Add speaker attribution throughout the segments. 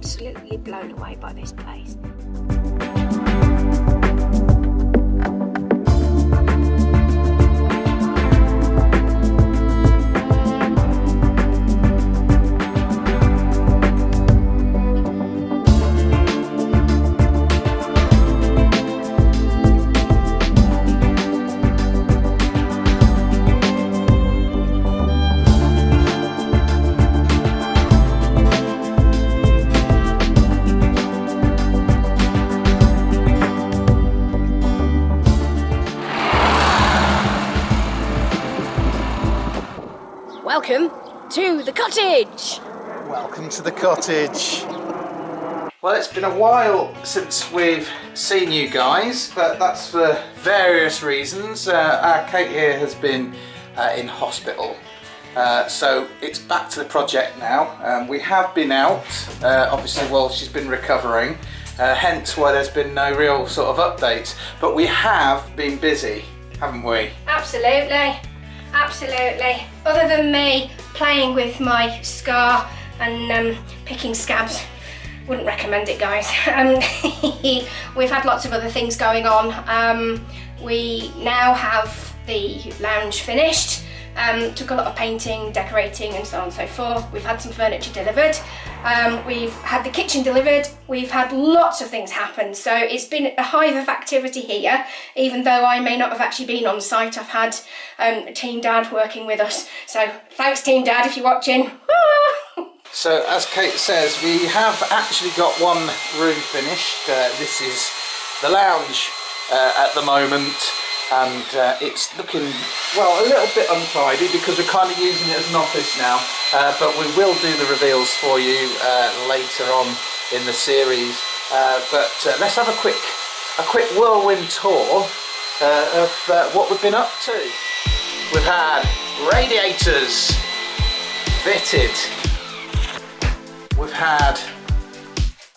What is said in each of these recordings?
Speaker 1: absolutely blown away by this place. Welcome to the cottage!
Speaker 2: Welcome to the cottage. Well, it's been a while since we've seen you guys, but that's for various reasons. Our Kate here has been in hospital, so it's back to the project now. We have been out, obviously, while she's been recovering, hence why there's been no real sort of updates, but we have been busy, haven't we?
Speaker 1: Absolutely. Absolutely. Other than me playing with my scar and picking scabs, wouldn't recommend it, guys. We've had lots of other things going on. We now have the lounge finished. Took a lot of painting, decorating and so on and so forth. We've had some furniture delivered. We've had the kitchen delivered. We've had lots of things happen. So it's been a hive of activity here, even though I may not have actually been on site. I've had Team Dad working with us. So thanks Team Dad if you're watching.
Speaker 2: So as Kate says, we have actually got one room finished. This is the lounge at the moment. And it's looking, well, a little bit untidy because we're kind of using it as an office now, but we will do the reveals for you later on in the series. But let's have a quick whirlwind tour of what we've been up to. We've had radiators fitted. We've had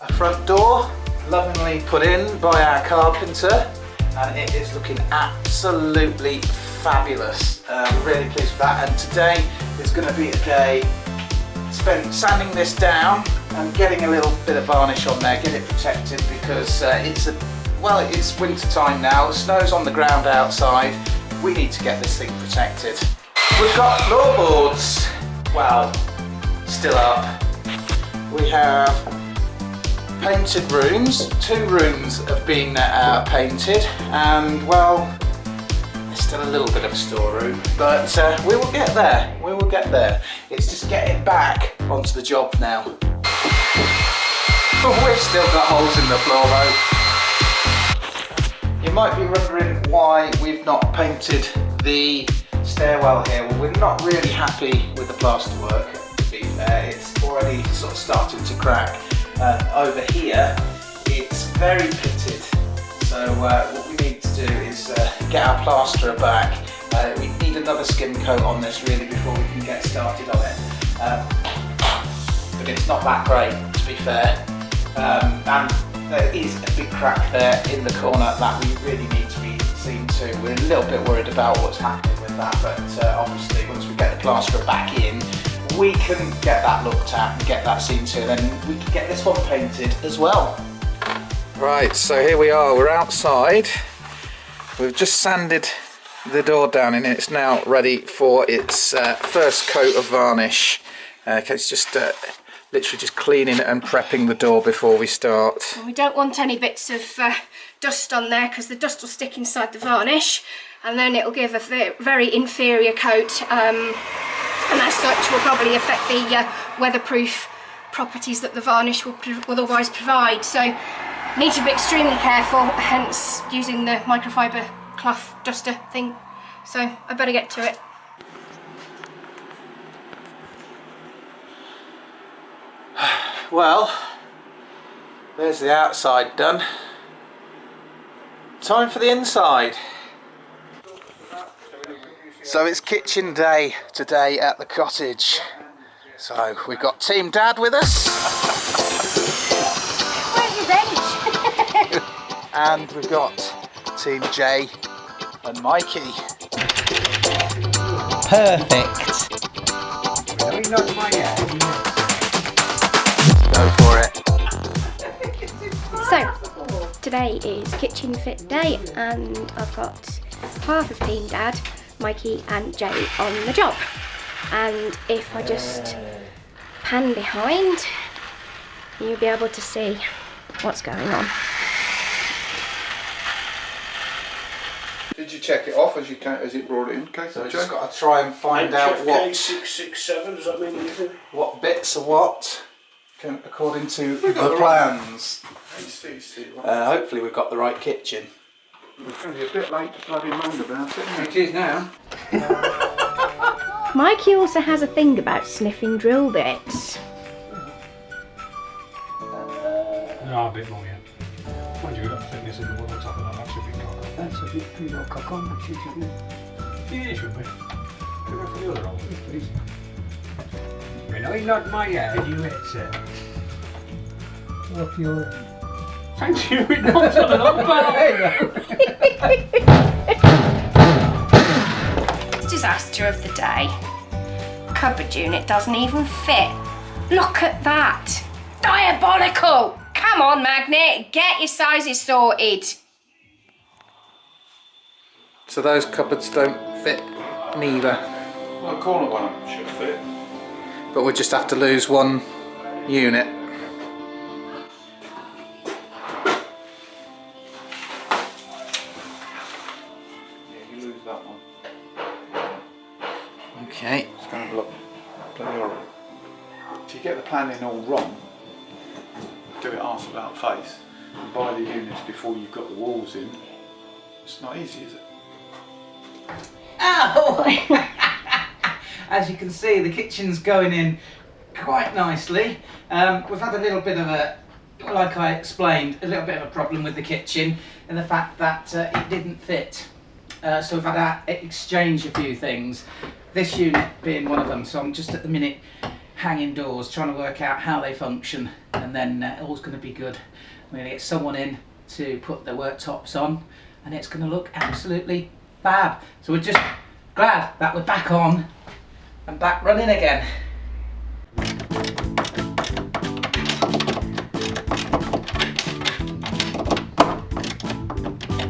Speaker 2: a front door lovingly put in by our carpenter. And it is looking absolutely fabulous. Really pleased with that. And today is going to be a day spent sanding this down and getting a little bit of varnish on there, get it protected because it's winter time now. Snow's on the ground outside. We need to get this thing protected. We've got floorboards, well, still up. We have painted rooms. 2 rooms have been painted, and well, there's still a little bit of a storeroom, but we will get there. We will get there. It's just getting back onto the job now. We've still got holes in the floor though. You might be wondering why we've not painted the stairwell here. Well, we're not really happy with the plasterwork, to be fair. It's already sort of starting to crack. Over here, it's very pitted, so what we need to do is get our plasterer back. We need another skim coat on this really before we can get started on it, but it's not that great, to be fair, and there is a big crack there in the corner that we really need to be seen to. We're a little bit worried about what's happening with that, but obviously once we get the plasterer back in, we can get that looked at and get that seen to, then we can get this one painted as well. Right, so here we are, we're outside. We've just sanded the door down and it's now ready for its first coat of varnish. It's just literally just cleaning and prepping the door before we start.
Speaker 1: We don't want any bits of dust on there because the dust will stick inside the varnish and then it'll give a very inferior coat. And as such will probably affect the weatherproof properties that the varnish will otherwise provide. So need to be extremely careful, hence using the microfiber cloth duster thing. So I better get to it.
Speaker 2: Well, there's the outside done. Time for the inside. So it's kitchen day today at the cottage. So we've got Team Dad with us.
Speaker 1: Where's your bench?
Speaker 2: And we've got Team Jay and Mikey.
Speaker 3: Perfect.
Speaker 2: Go for it.
Speaker 1: Today is kitchen fit day and I've got half of Team Dad, Mikey and Jay on the job. And if I just pan behind, you'll be able to see what's going on.
Speaker 3: Did you check it off as it brought it in, Kate?
Speaker 2: So we've just got to try and find out what
Speaker 4: K667, does that mean anything?
Speaker 2: what bits are what, according to the plans. Hopefully we've got the right kitchen.
Speaker 3: It's going to be a bit late to bloody moan about it, isn't it?
Speaker 2: It is now.
Speaker 1: Mikey also has a thing about sniffing drill bits.
Speaker 4: No, a bit more, yeah. Mind you, we've got the thickness in the wall, looks like that should be cock.
Speaker 5: That's a bit pretty well cock on, but shouldn't it?
Speaker 4: Yeah, it should be. Could go for the other one. Yes, please. I know you nod my head, you hit it.
Speaker 5: Off your...
Speaker 4: Thank you, it knocks on an
Speaker 1: Disaster of the day. Cupboard unit doesn't even fit. Look at that. Diabolical. Come on, Magnet, get your sizes sorted.
Speaker 2: So those cupboards don't fit neither.
Speaker 3: Well, the corner one should fit.
Speaker 2: But we'll just have to lose one unit.
Speaker 3: Yeah, you lose that one.
Speaker 2: Okay.
Speaker 3: It's going to look bloody horrible. If you get the planning all wrong, do it arse about face, and buy the units before you've got the walls in, it's not easy, is it?
Speaker 2: Oh! As you can see, the kitchen's going in quite nicely. We've had a little bit of a, like I explained, a little bit of a problem with the kitchen and the fact that it didn't fit. So we've had to exchange a few things, this unit being one of them. So I'm just at the minute hanging doors, trying to work out how they function, and then all's going to be good. I'm going to get someone in to put the worktops on, and it's going to look absolutely fab. So we're just glad that we're back on and back running again.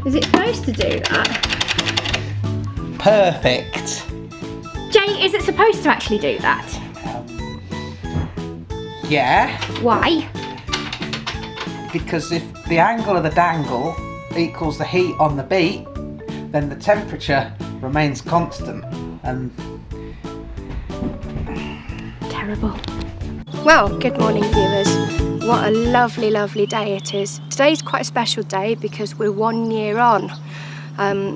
Speaker 1: Is it supposed to do that?
Speaker 2: Perfect.
Speaker 1: Jay, is it supposed to actually do that?
Speaker 2: Yeah,
Speaker 1: Why?
Speaker 2: because if the angle of the dangle equals the heat on the beat, then the temperature remains constant. And
Speaker 1: Terrible. Well, good morning viewers. What a lovely, lovely day it is. Today's quite a special day because we're 1 year on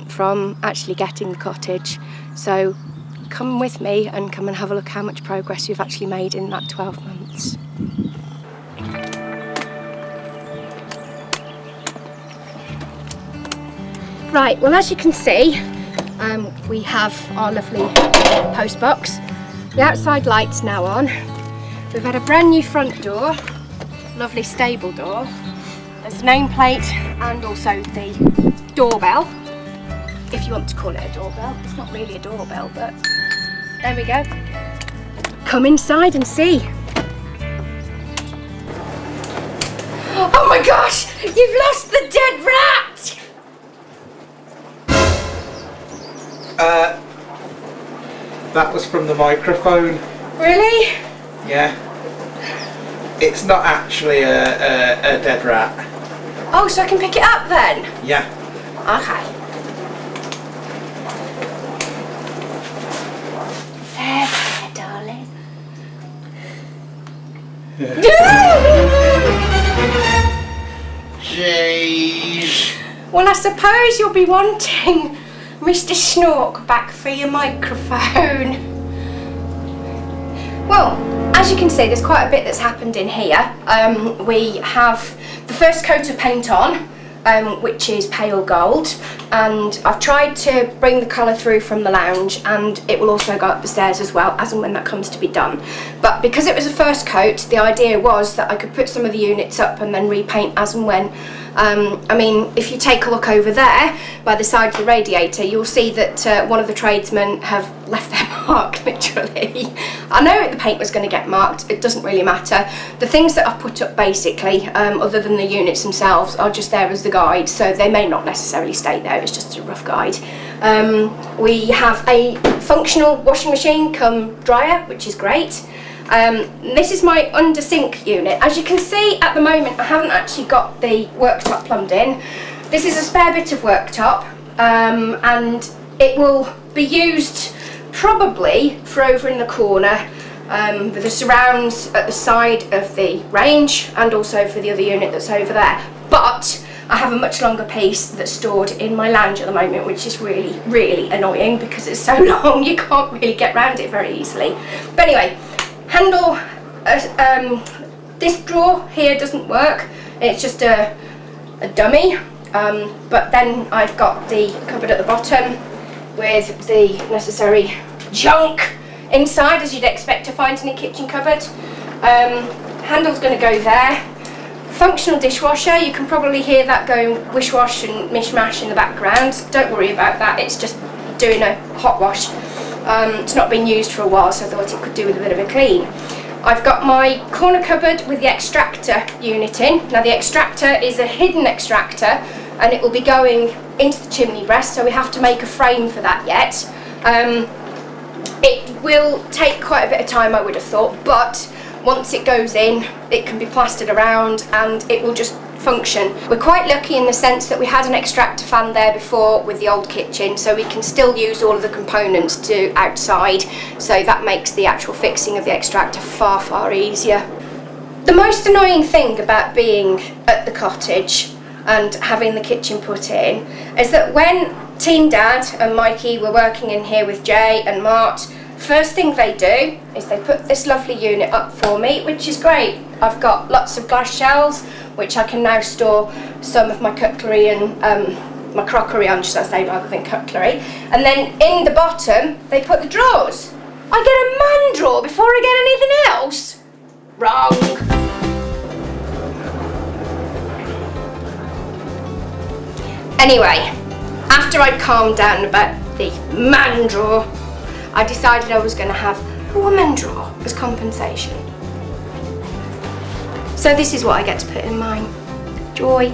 Speaker 1: from actually getting the cottage. So come with me and come and have a look how much progress we've actually made in that 12 months. Right, well as you can see, we have our lovely post box. The outside light's now on. We've had a brand new front door, lovely stable door. There's a nameplate and also the doorbell, if you want to call it a doorbell. It's not really a doorbell, but there we go. Come inside and see. Oh my gosh, you've lost the dead rat!
Speaker 2: that was from the microphone.
Speaker 1: Really?
Speaker 2: Yeah. It's not actually a dead rat.
Speaker 1: Oh, so I can pick it up then?
Speaker 2: Yeah.
Speaker 1: Okay. There, darling.
Speaker 2: Jeez.
Speaker 1: Well, I suppose you'll be wanting Mr. Snork back for your microphone. Well, as you can see, there's quite a bit that's happened in here. We have the first coat of paint on, which is pale gold, and I've tried to bring the colour through from the lounge, and it will also go up the stairs as well, as and when that comes to be done. But because it was a first coat, the idea was that I could put some of the units up and then repaint as and when. I mean, if you take a look over there by the side of the radiator, you'll see that one of the tradesmen have left their mark, literally. I know the paint was going to get marked, it doesn't really matter. The things that I've put up basically, other than the units themselves, are just there as the guide, so they may not necessarily stay there, it's just a rough guide. We have a functional washing machine come dryer, which is great. This is my under sink unit. As you can see at the moment, I haven't actually got the worktop plumbed in. This is a spare bit of worktop, and it will be used probably for over in the corner, for the surrounds at the side of the range, and also for the other unit that's over there. But I have a much longer piece that's stored in my lounge at the moment, which is really, really annoying because it's so long you can't really get around it very easily. But anyway, handle, this drawer here doesn't work, it's just a dummy, but then I've got the cupboard at the bottom with the necessary junk inside, as you'd expect to find in a kitchen cupboard. Handle's going to go there. Functional dishwasher, you can probably hear that going wish wash and mishmash in the background. Don't worry about that, it's just doing a hot wash. It's not been used for a while, so I thought it could do with a bit of a clean. I've got my corner cupboard with the extractor unit in. Now the extractor is a hidden extractor and it will be going into the chimney breast, so we have to make a frame for that yet. It will take quite a bit of time, I would have thought, but once it goes in, it can be plastered around and it will just function. We're quite lucky in the sense that we had an extractor fan there before with the old kitchen, so we can still use all of the components to outside, so that makes the actual fixing of the extractor far, far easier. The most annoying thing about being at the cottage and having the kitchen put in is that when Team Dad and Mikey were working in here with Jay and Mart, first thing they do is they put this lovely unit up for me, which is great. I've got lots of glass shelves, which I can now store some of my cutlery and my crockery on, should I say, rather than cutlery. And then in the bottom, they put the drawers. I get a man drawer before I get anything else? Wrong. Anyway, after I'd calmed down about the man drawer, I decided I was going to have a woman drawer as compensation. So this is what I get to put in mine. Joy.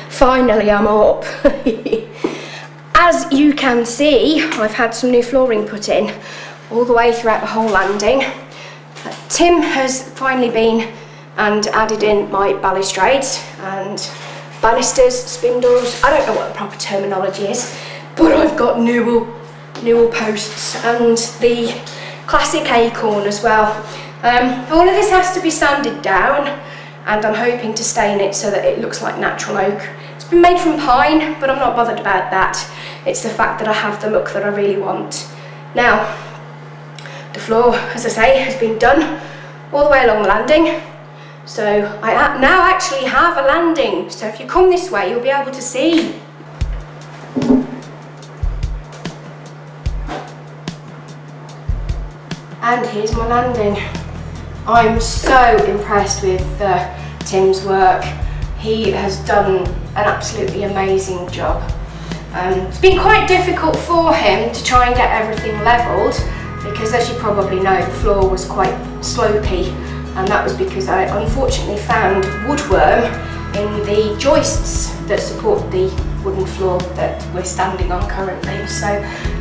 Speaker 1: Finally I'm up. As you can see, I've had some new flooring put in all the way throughout the whole landing. Tim has finally been and added in my balustrades and banisters, spindles. I don't know what the proper terminology is, but I've got newel posts and the classic acorn as well. All of this has to be sanded down, and I'm hoping to stain it so that it looks like natural oak. It's been made from pine, but I'm not bothered about that. It's the fact that I have the look that I really want. Now, the floor, as I say, has been done all the way along the landing. So I now actually have a landing. So if you come this way, you'll be able to see. And here's my landing. I'm so impressed with Tim's work. He has done an absolutely amazing job. It's been quite difficult for him to try and get everything levelled, because as you probably know, the floor was quite slopey, and that was because I unfortunately found woodworm in the joists that support the wooden floor that we're standing on currently. So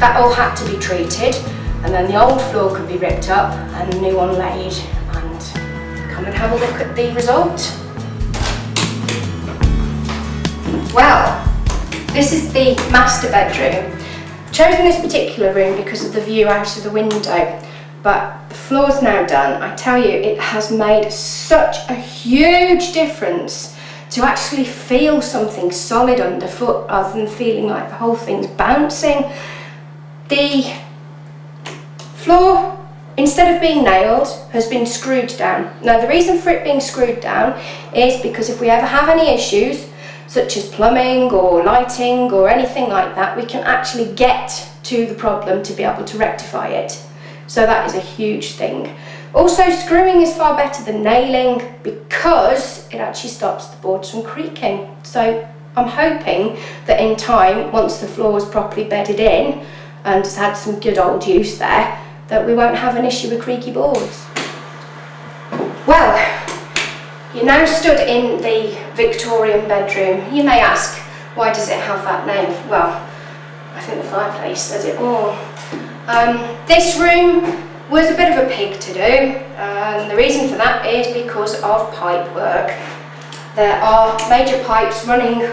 Speaker 1: that all had to be treated, and then the old floor could be ripped up and a new one laid. And come and have a look at the result. Well, this is the master bedroom. I've chosen this particular room because of the view out of the window, but the floor's now done. I tell you, it has made such a huge difference to actually feel something solid underfoot rather than feeling like the whole thing's bouncing. The floor, instead of being nailed, has been screwed down. Now the reason for it being screwed down is because if we ever have any issues, such as plumbing or lighting or anything like that, we can actually get to the problem to be able to rectify it. So that is a huge thing. Also, screwing is far better than nailing because it actually stops the boards from creaking. So I'm hoping that in time, once the floor is properly bedded in and has had some good old use there, that we won't have an issue with creaky boards. Well, you're now stood in the Victorian bedroom. You may ask, why does it have that name? Well, I think the fireplace says it all. This room was a bit of a pig to do, and the reason for that is because of pipe work. There are major pipes running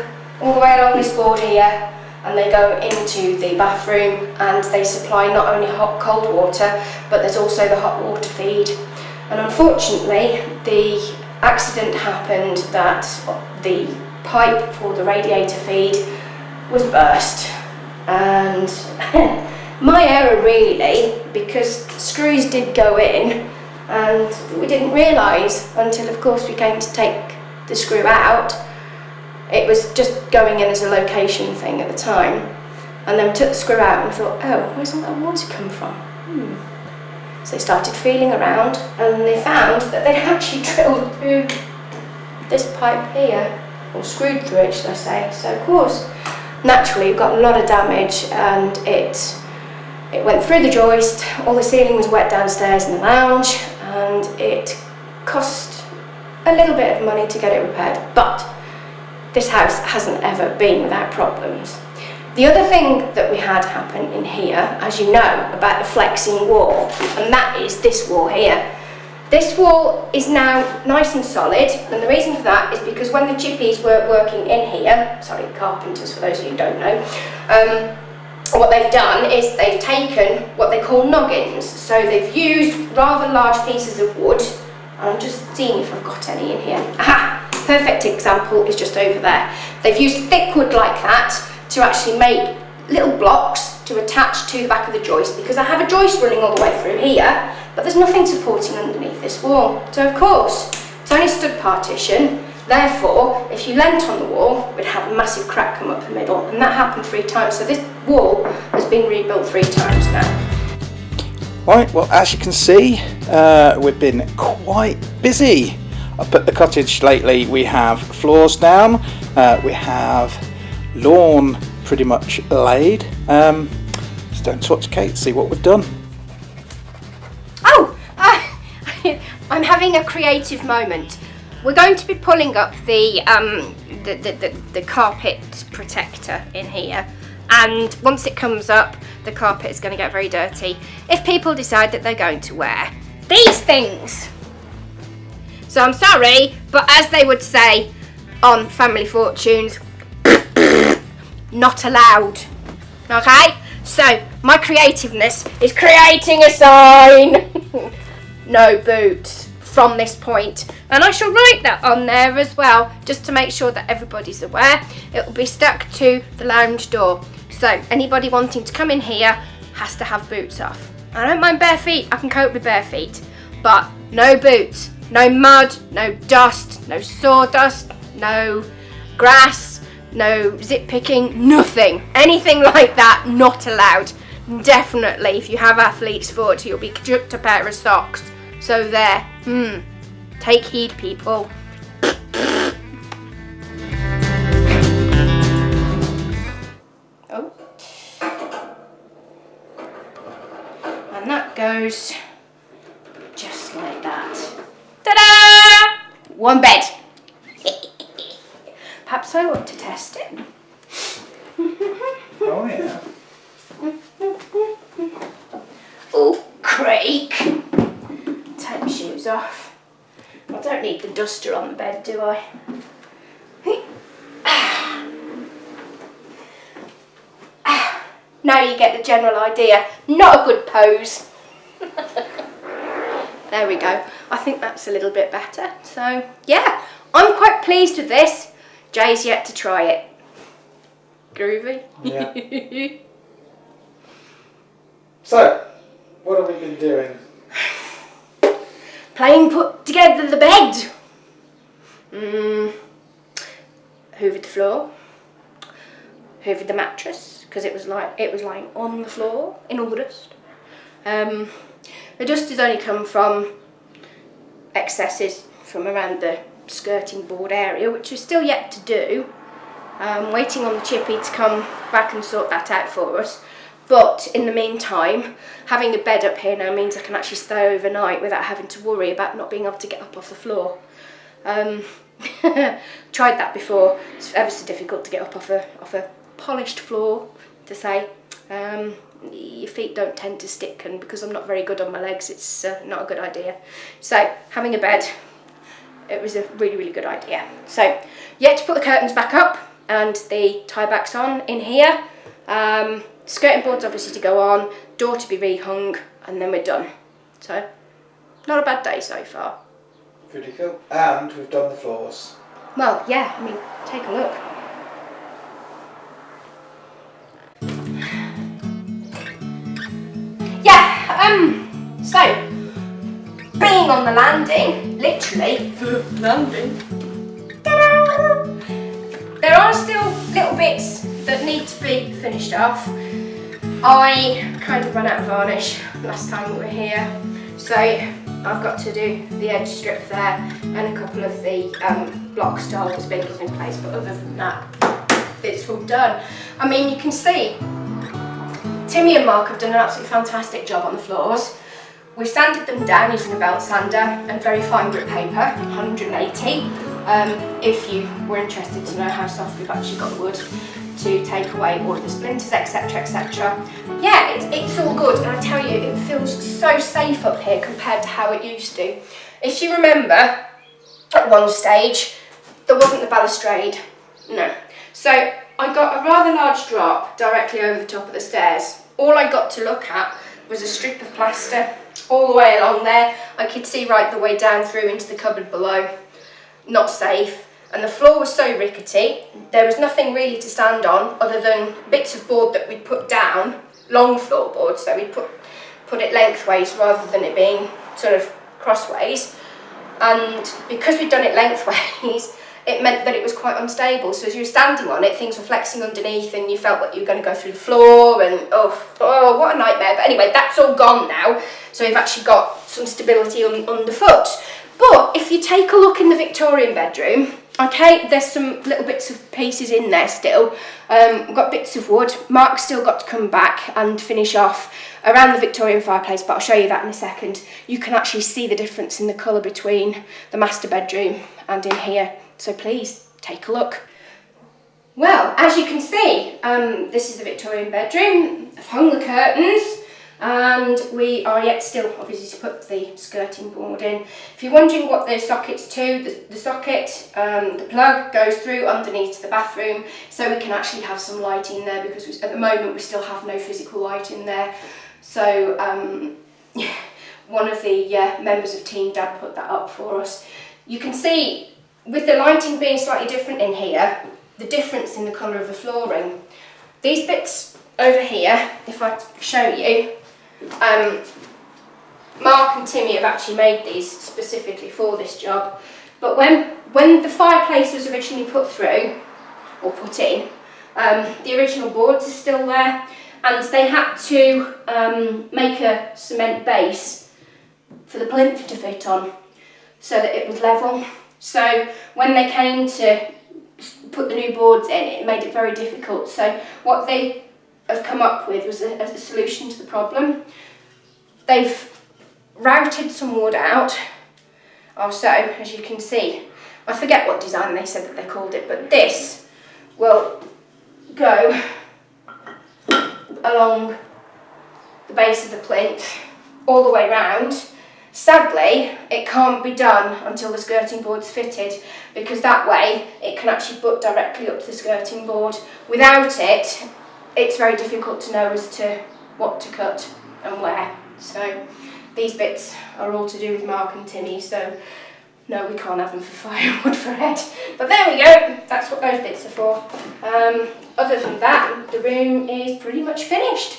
Speaker 1: all the way along this board here, and they go into the bathroom, and they supply not only hot cold water, but there's also the hot water feed. And unfortunately, the accident happened that the pipe for the radiator feed was burst, and my error really, because screws did go in and we didn't realise until of course we came to take the screw out. It was just going in as a location thing at the time, and then we took the screw out and thought, oh, where's all that water come from? So they started feeling around and they found that they'd actually drilled through this pipe here, or screwed through it, should I say. So of course, naturally, we got a lot of damage, and it went through the joist. All the ceiling was wet downstairs in the lounge, and it cost a little bit of money to get it repaired. But this house hasn't ever been without problems. The other thing that we had happen in here, as you know, about the flexing wall, and that is this wall here. This wall is now nice and solid, and the reason for that is because when the chippies were working in here, sorry, carpenters for those of you who don't know, what they've done is they've taken what they call noggins. So they've used rather large pieces of wood. I'm just seeing if I've got any in here. Aha! Perfect example is just over there. They've used thick wood like that to actually make little blocks to attach to the back of the joist, because I have a joist running all the way through here, but there's nothing supporting underneath this wall. So of course, it's only stud partition. Therefore, if you leant on the wall, we'd have a massive crack come up the middle, and that happened 3 times. So this wall has been rebuilt 3 times now.
Speaker 2: Right, well, as you can see, we've been quite busy up at the cottage lately. We have floors down, we have lawn pretty much laid. Let's go and talk to Kate, see what we've done.
Speaker 1: Oh, I'm having a creative moment. We're going to be pulling up the carpet protector in here, and once it comes up, the carpet is going to get very dirty if people decide that they're going to wear these things. So I'm sorry, but as they would say on Family Fortunes, not allowed. Okay? So my creativeness is creating a sign. No boots from this point, and I shall write that on there as well, just to make sure that everybody's aware. It will be stuck to the lounge door, so anybody wanting to come in here has to have boots off. I don't mind bare feet, I can cope with bare feet, but no boots, no mud, no dust, no sawdust, no grass, no zip picking, nothing, anything like that, not allowed. Definitely, if you have athlete's foot, you'll be chucked a pair of socks. So there, take heed, people. Oh. And that goes just like that. Ta-da! One bed. Perhaps I ought to test it.
Speaker 3: Oh yeah.
Speaker 1: Oh, Craig. Take my shoes off. I don't need the duster on the bed, do I? Now you get the general idea. Not a good pose. There we go. I think that's a little bit better. So, yeah, I'm quite pleased with this. Jay's yet to try it. Groovy?
Speaker 2: Yeah. So, what have we been doing?
Speaker 1: Playing put together the bed. Hoovered the floor. Hoovered the mattress, because it was lying on the floor in all the dust. The dust has only come from excesses from around the skirting board area, which we're still yet to do. Waiting on the chippy to come back and sort that out for us. But in the meantime, having a bed up here now means I can actually stay overnight without having to worry about not being able to get up off the floor. Tried that before. It's ever so difficult to get up off a polished floor, to say. Your feet don't tend to stick, and because I'm not very good on my legs, it's not a good idea. So having a bed, it was a really, really good idea. So yet to put the curtains back up and the tie backs on in here. Skirting boards obviously to go on, door to be rehung, and then we're done. So not a bad day so far.
Speaker 2: Pretty cool. And we've done the floors.
Speaker 1: Well, yeah, I mean, take a look. Yeah, so, being on the landing, literally, the landing, ta-da! There are still little bits that need to be finished off. I kind of ran out of varnish last time we were here, so I've got to do the edge strip there and a couple of the block style spindles in place, but other than that, it's all done. I mean, you can see Timmy and Mark have done an absolutely fantastic job on the floors. We've sanded them down using a belt sander and very fine grit paper, 180. If you were interested to know how soft we've actually got wood to take away all of the splinters, etc, etc. Yeah, it's all good, and I tell you, it feels so safe up here compared to how it used to. If you remember, at one stage, there wasn't the balustrade, no. So I got a rather large drop directly over the top of the stairs. All I got to look at was a strip of plaster all the way along there. I could see right the way down through into the cupboard below. Not safe. And the floor was so rickety, there was nothing really to stand on other than bits of board that we'd put down, long floorboards, so we'd put it lengthways rather than it being sort of crossways. And because we'd done it lengthways, it meant that it was quite unstable. So as you were standing on it, things were flexing underneath and you felt like you were going to go through the floor, and oh, what a nightmare. But anyway, that's all gone now. So we've actually got some stability underfoot. But if you take a look in the Victorian bedroom, okay, there's some little bits of pieces in there still. We've got bits of wood. Mark's still got to come back and finish off around the Victorian fireplace, but I'll show you that in a second. You can actually see the difference in the colour between the master bedroom and in here. So please, take a look. Well, as you can see, this is the Victorian bedroom. I've hung the curtains. And we are yet still, obviously, to put the skirting board in. If you're wondering what the socket's to, the socket, the plug goes through underneath to the bathroom, so we can actually have some light in there, because at the moment we still have no physical light in there. So one of the members of Team Dad put that up for us. You can see, with the lighting being slightly different in here, the difference in the colour of the flooring. These bits over here, if I show you, Mark and Timmy have actually made these specifically for this job, but when the fireplace was originally put through, or put in, the original boards are still there, and they had to make a cement base for the plinth to fit on, so that it was level. So when they came to put the new boards in, it made it very difficult. So what they have come up with was a solution to the problem. They've routed some wood out, or so, as you can see. I forget what design they said that they called it, but this will go along the base of the plinth all the way round. Sadly, it can't be done until the skirting board's fitted, because that way it can actually butt directly up to the skirting board. Without it, it's very difficult to know as to what to cut and where. So these bits are all to do with Mark and Timmy, so no, we can't have them for firewood for Ed. But there we go, that's what those bits are for. Other than that, the room is pretty much finished.